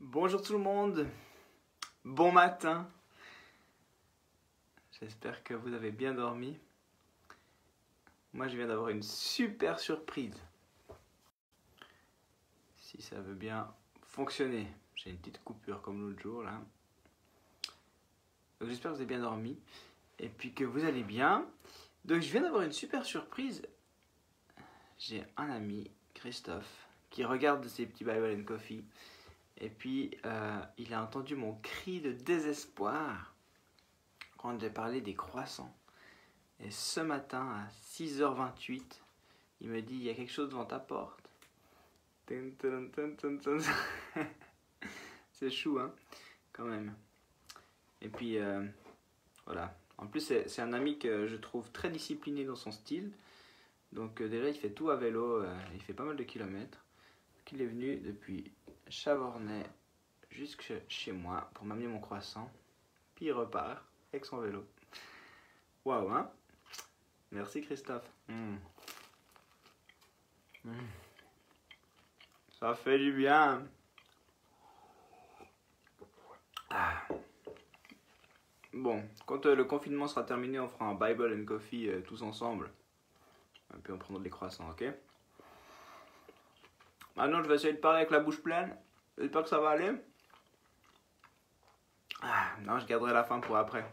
Bonjour tout le monde, bon matin. J'espère que vous avez bien dormi. Moi je viens d'avoir une super surprise. Si ça veut bien fonctionner. J'ai une petite coupure comme l'autre jour là. Donc j'espère que vous avez bien dormi et puis que vous allez bien. Donc je viens d'avoir une super surprise. J'ai un ami, Christophe, qui regarde ces petits Bible and Coffee. Et puis, il a entendu mon cri de désespoir quand j'ai parlé des croissants. Et ce matin, à 6h28, il me dit, il y a quelque chose devant ta porte. C'est chou, hein, quand même. Et puis, voilà. En plus, c'est un ami que je trouve très discipliné dans son style. Donc déjà, il fait tout à vélo, il fait pas mal de kilomètres. Donc, il est venu depuis Chavornay jusque chez moi pour m'amener mon croissant. Puis il repart avec son vélo. Waouh, hein? Merci Christophe. Ça fait du bien. Bon, quand le confinement sera terminé, on fera un Bible and Coffee tous ensemble. Et puis on prendra des croissants, ok? Maintenant, je vais essayer de parler avec la bouche pleine. J'espère que ça va aller. Non, je garderai la fin pour après.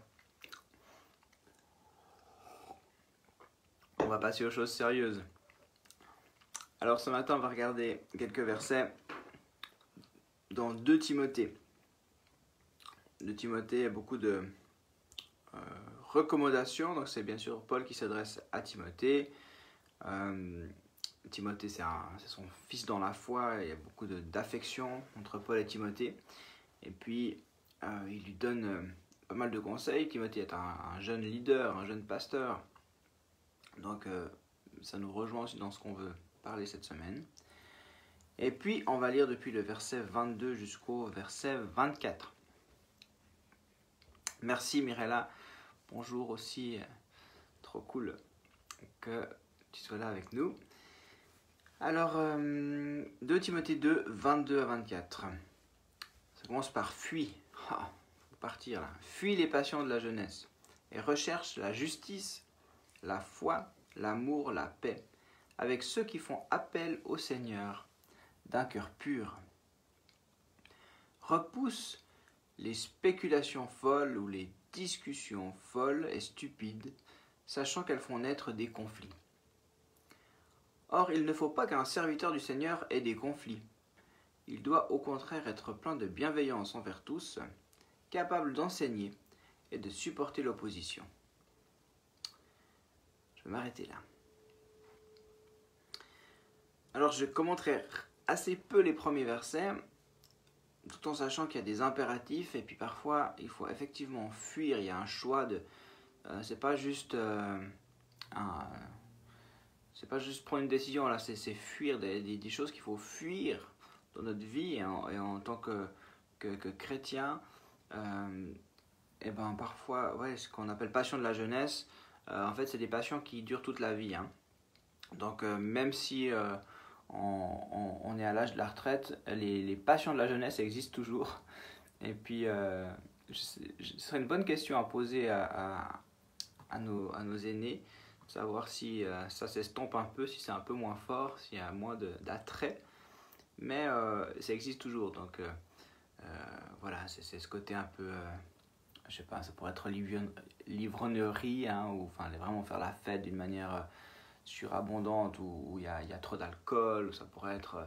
On va passer aux choses sérieuses. Alors ce matin, on va regarder quelques versets dans 2 Timothée. 2 Timothée, il y a beaucoup de recommandations. Donc c'est bien sûr Paul qui s'adresse à Timothée. Timothée, c'est son fils dans la foi. Il y a beaucoup d'affection entre Paul et Timothée. Et puis, il lui donne pas mal de conseils. Timothée est un jeune leader, un jeune pasteur. Donc, ça nous rejoint aussi dans ce qu'on veut parler cette semaine. Et puis, on va lire depuis le verset 22 jusqu'au verset 24. Merci Mirella. Bonjour aussi. Trop cool que tu sois là avec nous. Alors, 2 Timothée 2, 22 à 24. Ça commence par fuis. Faut partir là. Fuis les passions de la jeunesse et recherche la justice, la foi, l'amour, la paix, avec ceux qui font appel au Seigneur d'un cœur pur. Repousse les spéculations folles ou les discussions folles et stupides, sachant qu'elles font naître des conflits. Or, il ne faut pas qu'un serviteur du Seigneur ait des conflits. Il doit au contraire être plein de bienveillance envers tous, capable d'enseigner et de supporter l'opposition. Je vais m'arrêter là. Alors, je commenterai assez peu les premiers versets, tout en sachant qu'il y a des impératifs et puis parfois il faut effectivement fuir. Il y a un choix de. C'est pas juste c'est pas juste prendre une décision là, c'est fuir des choses qu'il faut fuir dans notre vie et en tant que chrétien. Et ben parfois, ouais, ce qu'on appelle passion de la jeunesse, en fait c'est des passions qui durent toute la vie, hein. Donc même si on est à l'âge de la retraite, les passions de la jeunesse existent toujours. Et puis ce serait une bonne question à poser à nos aînés, savoir si ça s'estompe un peu, si c'est un peu moins fort, s'il y a moins d'attrait. Mais ça existe toujours, donc voilà, c'est ce côté un peu, je sais pas, ça pourrait être livrognerie, hein, ou enfin vraiment faire la fête d'une manière surabondante, où il y a trop d'alcool, ou ça pourrait être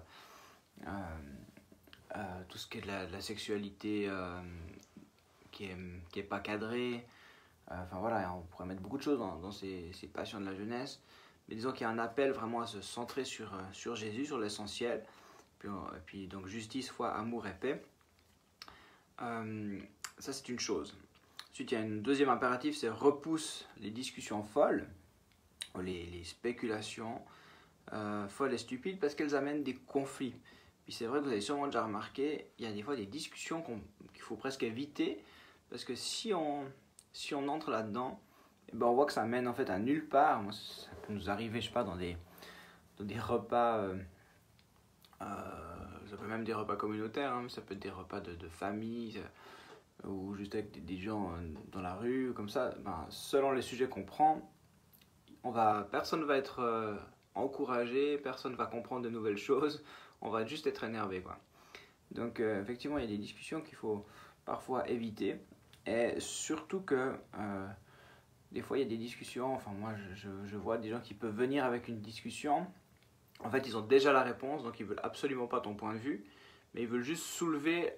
tout ce qui est de la sexualité qui est pas cadrée. Enfin voilà, on pourrait mettre beaucoup de choses dans ces passions de la jeunesse. Mais disons qu'il y a un appel vraiment à se centrer sur Jésus, sur l'essentiel. Et puis donc justice, foi, amour et paix. Ça c'est une chose. Ensuite il y a une deuxième impératif, c'est repousse les discussions folles, les spéculations folles et stupides, parce qu'elles amènent des conflits. Puis c'est vrai que vous avez sûrement déjà remarqué, il y a des fois des discussions qu'il faut presque éviter, parce que si on entre là-dedans, eh ben on voit que ça mène en fait à nulle part. Moi, ça peut nous arriver, je sais pas, dans des repas, ça peut peut même des repas communautaires, hein, ça peut être des repas de famille, ou juste avec des gens dans la rue, comme ça. Ben, selon les sujets qu'on prend, personne ne va être encouragé, personne ne va comprendre de nouvelles choses, on va juste être énervé, quoi. Donc effectivement, il y a des discussions qu'il faut parfois éviter, et surtout que des fois il y a des discussions, enfin moi je vois des gens qui peuvent venir avec une discussion, en fait ils ont déjà la réponse, donc ils veulent absolument pas ton point de vue, mais ils veulent juste soulever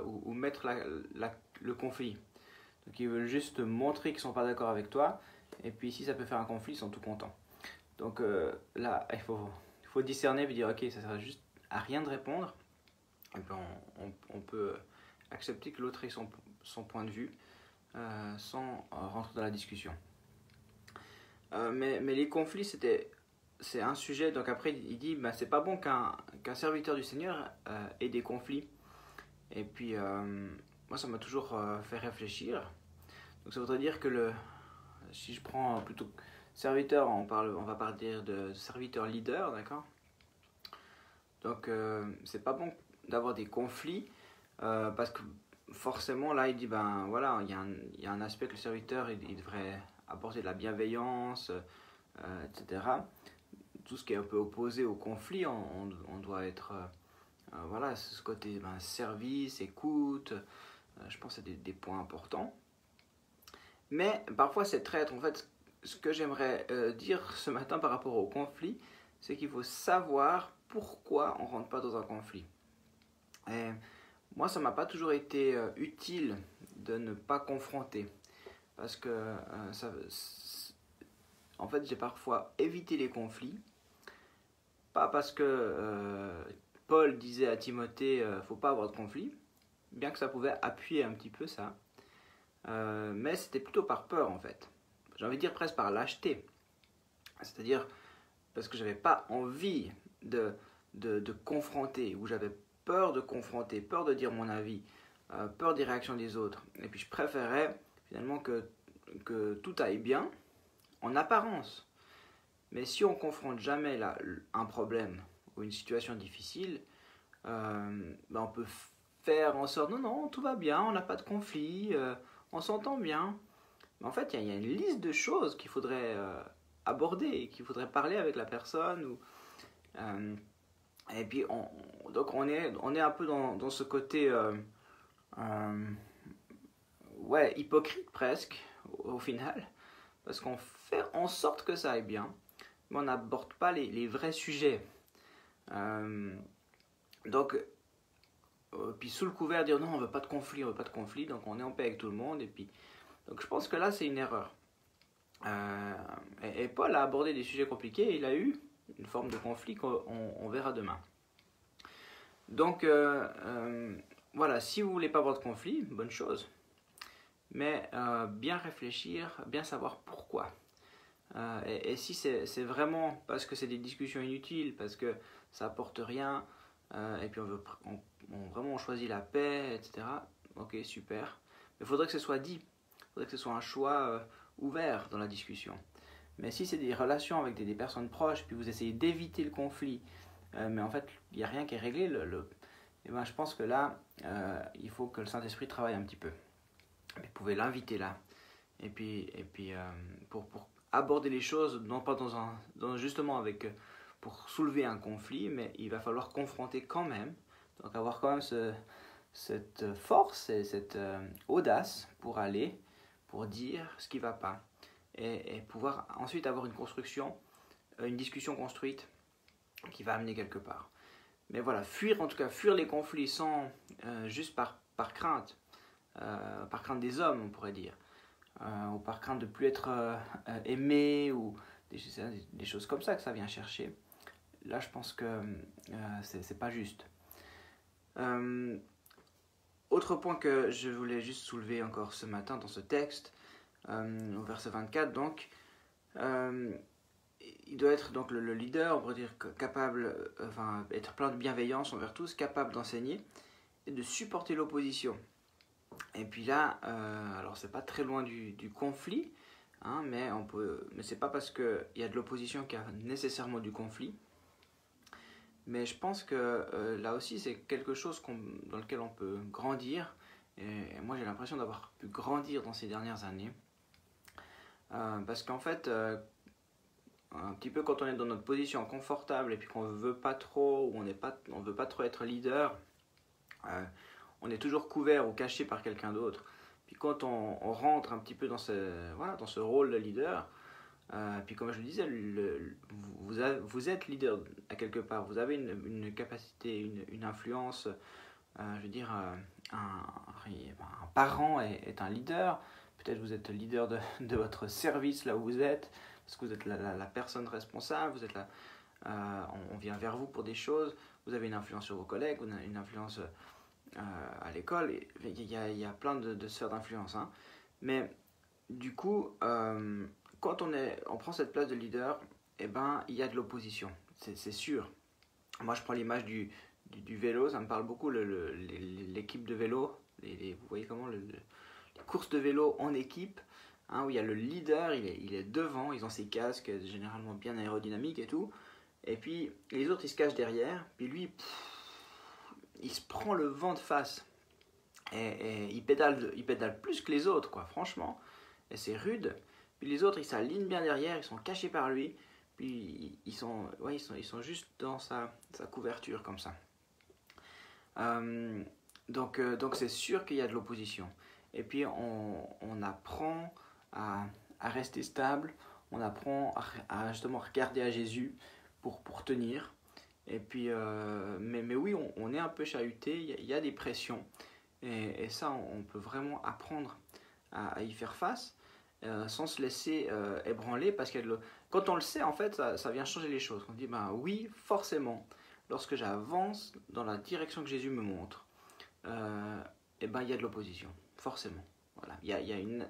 ou mettre le conflit. Donc ils veulent juste montrer qu'ils sont pas d'accord avec toi, et puis si ça peut faire un conflit, ils sont tout contents. Donc là, il faut discerner et dire ok, ça sert juste à rien de répondre, et puis on peut accepter que l'autre ait son point de vue sans rentrer dans la discussion. Mais les conflits, c'est un sujet, donc après il dit bah, c'est pas bon qu'un serviteur du Seigneur ait des conflits. Et puis moi ça m'a toujours fait réfléchir. Donc ça voudrait dire que si je prends plutôt serviteur, on va parler de serviteur leader, d'accord? Donc c'est pas bon d'avoir des conflits parce que forcément là il dit ben voilà, il y a un aspect que le serviteur il devrait apporter de la bienveillance, etc. Tout ce qui est un peu opposé au conflit, on doit être voilà, ce côté ben, service, écoute, je pense que c'est des points importants. Mais parfois c'est traître. En fait, ce que j'aimerais dire ce matin par rapport au conflit, c'est qu'il faut savoir pourquoi on ne rentre pas dans un conflit. Et moi, ça ne m'a pas toujours été utile de ne pas confronter. Parce que, en fait, j'ai parfois évité les conflits. Pas parce que Paul disait à Timothée, ne faut pas avoir de conflit, bien que ça pouvait appuyer un petit peu ça. Mais c'était plutôt par peur, en fait. J'ai envie de dire presque par lâcheté. C'est-à-dire parce que j'avais pas envie de confronter, ou j'avais peur de confronter, peur de dire mon avis, peur des réactions des autres. Et puis je préférais finalement que tout aille bien, en apparence. Mais si on confronte jamais un problème ou une situation difficile, ben on peut faire en sorte, non, tout va bien, on n'a pas de conflit, on s'entend bien. Mais en fait, il y a une liste de choses qu'il faudrait aborder, qu'il faudrait parler avec la personne. Et puis, donc on est un peu dans ce côté ouais, hypocrite presque, au final, parce qu'on fait en sorte que ça aille bien, mais on n'aborde pas les vrais sujets. Donc, puis sous le couvert de dire non, on veut pas de conflit, donc on est en paix avec tout le monde, et puis, donc je pense que là c'est une erreur. Et Paul a abordé des sujets compliqués, et il a eu une forme de conflit qu'on verra demain. Donc, voilà, si vous voulez pas avoir de conflit, bonne chose. Mais bien réfléchir, bien savoir pourquoi. Et si c'est vraiment parce que c'est des discussions inutiles, parce que ça apporte rien, et puis vraiment on choisit la paix, etc. Ok, super. Mais il faudrait que ce soit dit. Il faudrait que ce soit un choix ouvert dans la discussion. Mais si c'est des relations avec des personnes proches, puis vous essayez d'éviter le conflit, mais en fait il n'y a rien qui est réglé, et ben, je pense que là, il faut que le Saint-Esprit travaille un petit peu. Vous pouvez l'inviter là. Et puis pour aborder les choses, non pas justement pour soulever un conflit, mais il va falloir confronter quand même. Donc avoir quand même cette force et cette audace pour dire ce qui ne va pas. Et pouvoir ensuite avoir une discussion construite qui va amener quelque part. Mais voilà, fuir les conflits juste par crainte. Par crainte des hommes, on pourrait dire, ou par crainte de ne plus être aimé, ou des choses comme ça que ça vient chercher. Là, je pense que c'est pas juste. Autre point que je voulais juste soulever encore ce matin dans ce texte, au verset 24, donc, il doit être donc le leader, on pourrait dire capable, être plein de bienveillance envers tous, capable d'enseigner et de supporter l'opposition. Et puis là, alors c'est pas très loin du conflit, hein, mais c'est pas parce qu'il y a de l'opposition qu'il y a nécessairement du conflit. Mais je pense que là aussi, c'est quelque chose dans lequel on peut grandir. Et moi, j'ai l'impression d'avoir pu grandir dans ces dernières années. Parce qu'en fait, un petit peu quand on est dans notre position confortable et puis qu'on veut pas trop, ou on veut pas trop être leader, on est toujours couvert ou caché par quelqu'un d'autre. Puis quand on rentre un petit peu dans dans ce rôle de leader, puis comme je le disais, vous êtes leader à quelque part, vous avez une capacité, une influence, je veux dire, un parent est un leader, peut-être vous êtes leader de votre service là où vous êtes, parce que vous êtes la personne responsable, vous êtes on vient vers vous pour des choses, vous avez une influence sur vos collègues, vous avez une influence à l'école, il y a plein de sphères d'influence. Hein. Mais du coup, quand on prend cette place de leader, eh ben, il y a de l'opposition, c'est sûr. Moi, je prends l'image du vélo, ça me parle beaucoup, l'équipe de vélo, vous voyez comment, les courses de vélo en équipe, hein, où il y a le leader, il est devant, ils ont ses casques généralement bien aérodynamiques et tout, et puis les autres ils se cachent derrière, puis lui, il se prend le vent de face, et il pédale plus que les autres, quoi, franchement, et c'est rude. Puis les autres, ils s'alignent bien derrière, ils sont cachés par lui, puis ils sont juste dans sa couverture comme ça. Donc c'est sûr qu'il y a de l'opposition. Et puis on apprend à rester stable, on apprend à justement regarder à Jésus pour tenir. Et puis, mais oui, on est un peu chahuté, il y a des pressions. Et ça, on peut vraiment apprendre à y faire face sans se laisser ébranler. Parce que quand on le sait, en fait, ça vient changer les choses. On dit, ben oui, forcément, lorsque j'avance dans la direction que Jésus me montre, et ben il y a de l'opposition, forcément. Voilà, il y a une...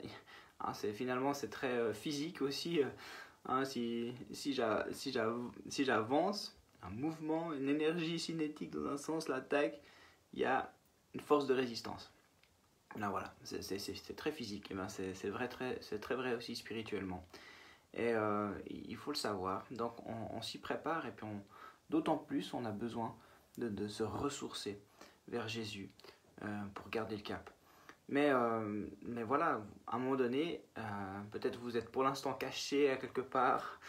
Hein, finalement, c'est très physique aussi. Hein, si j'avance, un mouvement, une énergie cinétique dans un sens, l'attaque, il y a une force de résistance. Là, voilà, c'est très physique, et ben c'est très vrai aussi spirituellement. Et il faut le savoir, donc on s'y prépare, et puis d'autant plus on a besoin de se ressourcer vers Jésus pour garder le cap. Mais voilà, à un moment donné, peut-être vous êtes pour l'instant caché à quelque part,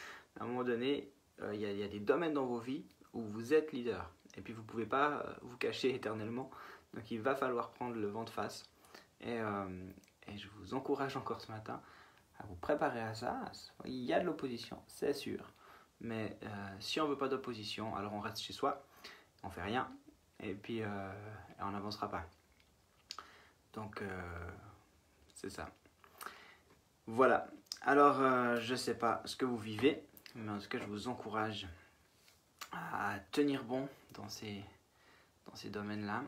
à un moment donné, il y a des domaines dans vos vies où vous êtes leader, et puis vous ne pouvez pas vous cacher éternellement, donc il va falloir prendre le vent de face, et je vous encourage encore ce matin à vous préparer à ça. Il y a de l'opposition, c'est sûr, mais si on ne veut pas d'opposition, alors on reste chez soi, on ne fait rien, et puis on n'avancera pas. Donc, c'est ça. Voilà. Alors, je ne sais pas ce que vous vivez, mais en tout cas, je vous encourage à tenir bon dans ces domaines-là,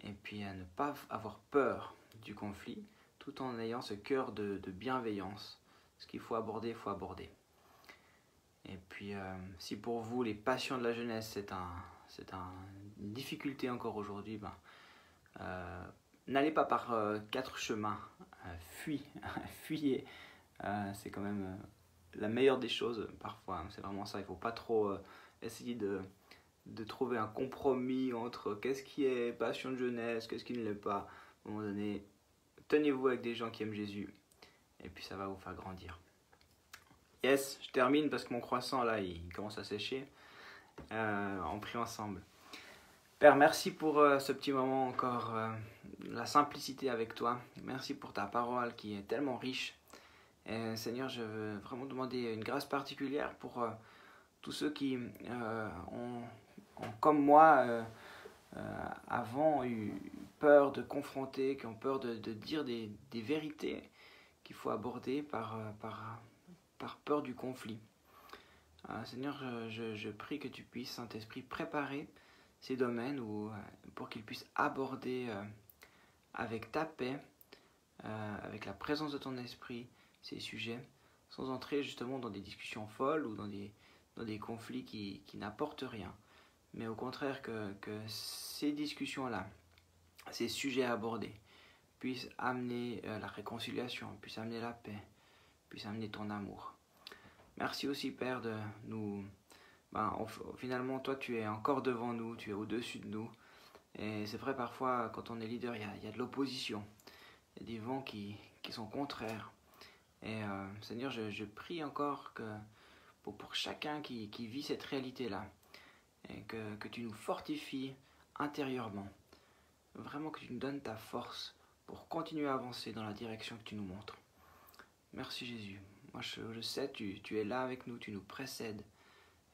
et puis à ne pas avoir peur du conflit, tout en ayant ce cœur de bienveillance. Ce qu'il faut aborder, il faut aborder. Et puis, si pour vous, les passions de la jeunesse, c'est une difficulté encore aujourd'hui, n'allez pas par 4 chemins, fuyez. C'est quand même la meilleure des choses parfois, hein, c'est vraiment ça, il ne faut pas trop essayer de trouver un compromis entre qu'est-ce qui est passion de jeunesse, qu'est-ce qui ne l'est pas. À un moment donné, tenez-vous avec des gens qui aiment Jésus, et puis ça va vous faire grandir. Yes, je termine parce que mon croissant là, il commence à sécher. On prie ensemble. Père, merci pour ce petit moment encore, la simplicité avec toi. Merci pour ta parole qui est tellement riche. Et Seigneur, je veux vraiment demander une grâce particulière pour tous ceux qui ont, comme moi, avant eu peur de confronter, qui ont peur de dire des vérités qu'il faut aborder par peur du conflit. Seigneur, je prie que tu puisses, Saint-Esprit, préparer ces domaines pour qu'ils puissent aborder avec ta paix, avec la présence de ton esprit, ces sujets, sans entrer justement dans des discussions folles ou dans des conflits qui n'apportent rien. Mais au contraire que ces discussions-là, ces sujets abordés, puissent amener la réconciliation, puissent amener la paix, puissent amener ton amour. Merci aussi, Père, de nous finalement, toi, tu es encore devant nous, tu es au-dessus de nous. Et c'est vrai, parfois, quand on est leader, il y a de l'opposition. Il y a des vents qui sont contraires. Et Seigneur, je prie encore que pour chacun qui vit cette réalité-là, et que tu nous fortifies intérieurement. Vraiment que tu nous donnes ta force pour continuer à avancer dans la direction que tu nous montres. Merci Jésus. Moi je sais, tu es là avec nous, tu nous précèdes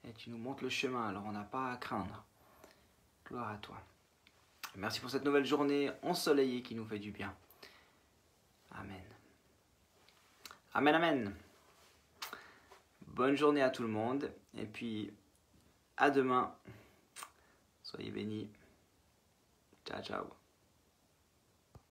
et tu nous montres le chemin, alors on n'a pas à craindre. Gloire à toi. Merci pour cette nouvelle journée ensoleillée qui nous fait du bien. Amen. Amen, amen. Bonne journée à tout le monde et puis à demain. Soyez bénis. Ciao, ciao.